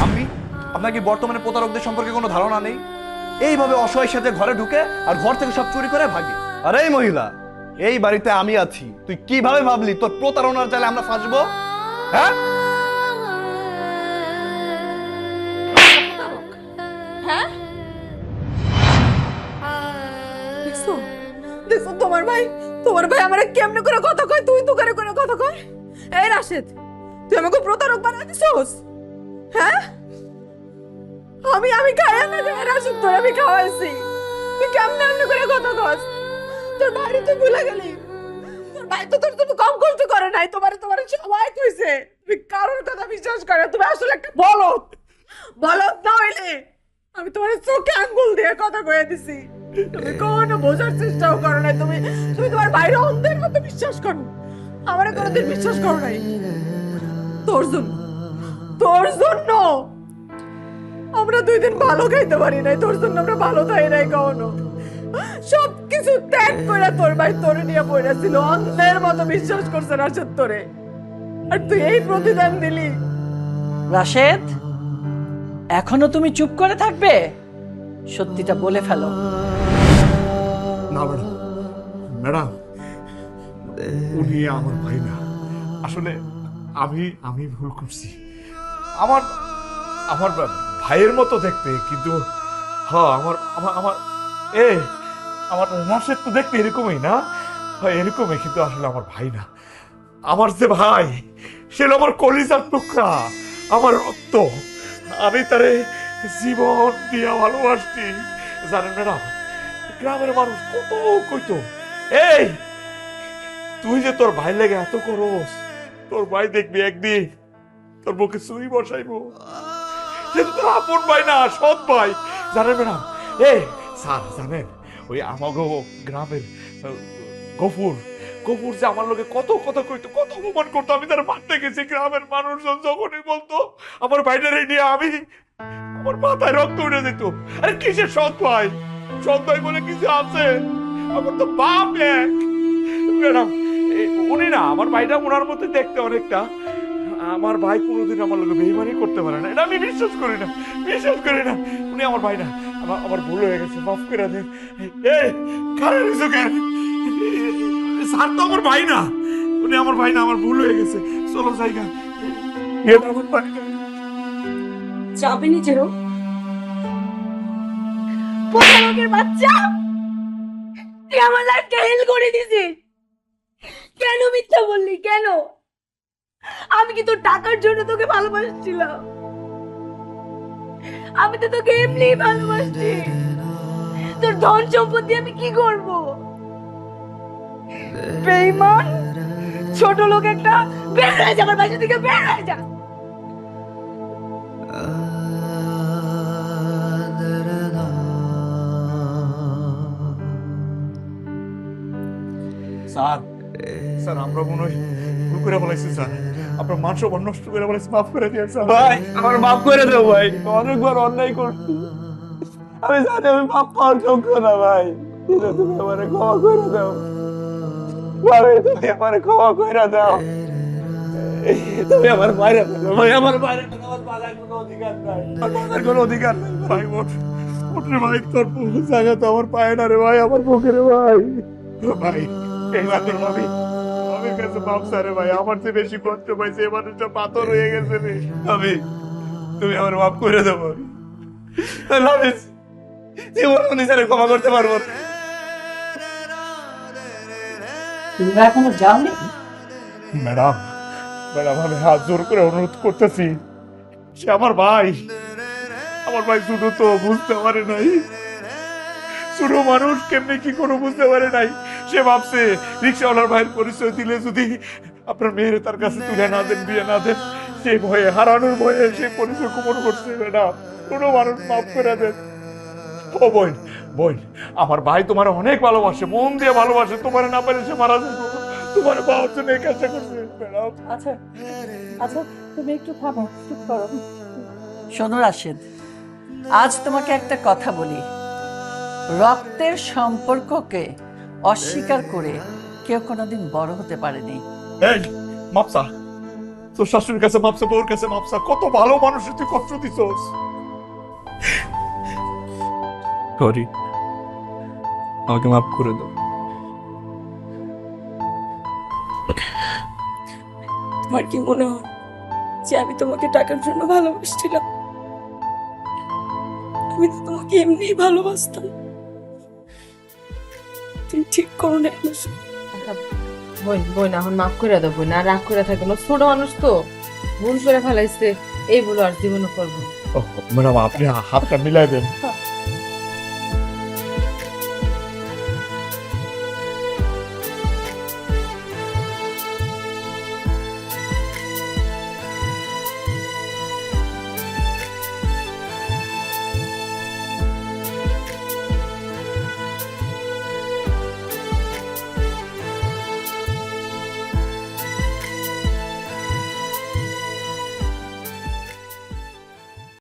আম্মি, আপনার কি বর্তমানে প্রতারকদের সম্পর্কে কোনো ধারণা নেই? এইভাবে অসহায় সাথে ঘরে ঢুকে আর ঘর থেকে সব চুরি করে ভাগে। আর এই মহিলা, এই বাড়িতে আমি আছি, তুই কিভাবে ভাবলি তোর প্রতারণার জালে আমরা ফাঁসবো? হ্যাঁ, হ্যাঁ, দেখছো দেখছো তোমার ভাই আমার কেমনে করে কথা কয়, তুই তো করে করে কথা কয়। এই রাশেদ, তুই আমাকে প্রতারক বানাই দিছস। হ্যাঁ, আমি খাইয়া না খাইয়া রাশেদ তোর আমি খাওয়াইছি। তুই কেমনে এমনি করে কথা কস? তোর ভাইরে তুই ভুলে গেলি। তোর ভাই তো তোর তুমি কম কষ্ট করে নাই। তোমার সবাই কইছে তুমি কারোর কথা বিশ্বাস করে। তুমি আসলে একটা বলদ না হইলে আমি তোমার চোখে আঙ্গুল দিয়ে কথা কয়ে দিছি। তুমি কোনো বোঝার চেষ্টাও করো নাই। তুমি তোমার বাইরে অন্ধের মতো বিশ্বাস করো। আমারে কোনোদিন বিশ্বাস করো নাই। তোর জন্য আমরা 2 দিন ভালো খাইতে পারি নাই। তোর জন্য আমরা ভালো খাই নাই কখনো। সবকিছু ত্যাগ করে তোর ভাই তোরে নিয়ে পড়েছিল, অন্ধের মতো বিশ্বাস করছে রাশেদ তোরে। আর তুই এই প্রতিদান দিলি। রাশেদ, এখনো তুমি চুপ করে থাকবে? সত্যিটা বলে ফেলো। না ম্যাডাম, ম্যাডাম উনি আমার ভাই না। আসলে আমি ভুল করছি। আমার আমার ভাইয়ের মতো দেখতে, কিন্তু হ্যাঁ আমার আমার আমার আমার রাশেদ তো দেখতে এরকমই না, হয় এরকমই, কিন্তু আসলে আমার ভাই না। আমার যে ভাই, সে আমার কলিজার টুকরা, আমার রক্ত। আমি তারে জীবন দিয়া ভালোবাসছি। জানেন ম্যাডাম, গ্রামের মানুষ কত কইতো, এই তুই যে তোর ভাই লেগে এত করস, তোর ভাই দেখবি একদিন তোর মুখে সুই বসাইবো। সে তো তোর আপন ভাই না, সৎ ভাই। জানেন ম্যাডাম, স্যার জানেন, ওই আমাগো গ্রামের গফুর যে আমার লোকে কত কথা কইতো, কত অপমান করতো। আমি তার মারতে গেছি, গ্রামের মানুষজন যখনই বলতো আমার ভাইটারে নিয়ে, আমার মাথায় রক্ত উঠে যেত। আরে কিসের সৎ ভাই বলে কিছু আছে? আমার তো বাপ এক। ম্যাডাম, উনি না, আমার ভাইটা ওনার মধ্যে দেখতে অনেকটা। আমার ভাই কোনোদিন আমার লোকে বেইমানি করতে পারে না, এটা আমি বিশ্বাস করি না। উনি আমার ভাই না, আমার ভুল হয়ে গেছে, মাফ করে দেন। স্যার তো আমার ভাই না, উনি আমার ভাই না, আমার ভুল হয়ে গেছে। চলো জায়গা যাবে নিজেরও প্রতারকের বাচ্চা। তুই আমার লাইফটা হেল করে দিছিস। কেন মিথ্যা বললি? কেন? আমি কি তোর টাকার জন্য তোকে ভালোবাসছিলাম? আমি তো তোকে এমনি ভালোবাসছি। তোর ধন সম্পত্তি আমি কি করব? বেঈমান ছোট লোক একটা, বের হয়ে যা আমার বাসা থেকে, বের হয়ে যা। স্যার আমরা মনে হয় ভুল করে বলেছি স্যার, আপনার মান সম্মান নষ্ট করে বলেছি, মাফ করে দিয়ে স্যার। ভাই আমার মাফ করে দাও ভাই, অনেকবার অন্যায় করছি। আমি জানি আমি মাফ পাওয়ার যোগ্য না ভাই, তুমি আমার ক্ষমা করে দাও ভাবি তুমি আমার ক্ষমা করে দাও। তুমি আমার বাইরে ফেলো ভাই, আমার বাইরে ফেলো, আমার বাজার কোনো অধিকার নাই, আমার বাজার কোনো অধিকার নাই ভাই। ওঠ রে ভাই, তোর জায়গা তো আমার পায় না রে ভাই, আমার বুকে রে ভাই। ভাই এই মাত্র ভাবি আমি কাছে মাপসা রে ভাই, আমার চেয়ে বেশি কষ্ট পাইছে এই মানুষটা, পাথর হয়ে গেছে রে ভাবি। তুমি আমার মাফ করে দেবো, আমি জীবন নিজের ক্ষমা করতে পারবো না। তুমি এখনো যাওনি? ম্যাডাম ম্যাডাম আমি হাত জোর করে অনুরোধ করতেছি, সে আমার ভাই, আমার ভাই ছোট তো বুঝতে পারে নাই, ছোট মানুষ কেমনি কি করে বুঝতে পারে নাই। সে ভাবছে রিক্সাওয়ালার ভাইয়ের পরিচয় দিলে যদি আপনার মেয়ের তার কাছে তুলে না দেন, বিয়ে না দেন, সেই ভয়ে, হারানোর ভয়ে সে পরিচয় গোপন করছে। ম্যাডাম ছোট মানুষ, মাফ করে দেন। ও বোন, বোন আমার ভাই তোমার অনেক ভালোবাসে, মন দিয়ে ভালোবাসে, তোমার না পারে সে মারা যাবে, তোমার পাওয়ার জন্য এই কাজটা করছে। ম্যাডাম আচ্ছা আচ্ছা, তুমি একটু থামো, চুপ করো। শোনো রাশেদ, আজ তোমাকে একটা কথা বলি, রক্তের সম্পর্ককে অস্বীকার করে কেউ কোনোদিন বড় হতে পারেনি। এই মাপসা, তোর শাশুড়ির কাছে মাপসা, বউর কাছে মাপসা, কত ভালো মানুষের তুই কষ্ট দিছস। সরি, আমাকে মাফ করে দাও। তোমার কি মনে হয় যে আমি তোমাকে টাকার জন্য ভালোবাসছিলাম? আমি তো তোমাকে এমনিই ভালোবাসতাম। তুমি ঠিক করো না আমার সাথে। বোন বোন এখন মাফ করে দাও বোন, আর রাগ করে থাকবো না, ছোট মানুষ তো ভুল করে ফেলাইছে, এই বলো আর জীবনে করবো। ম্যাডাম আপনি হাতটা মিলাই দেন।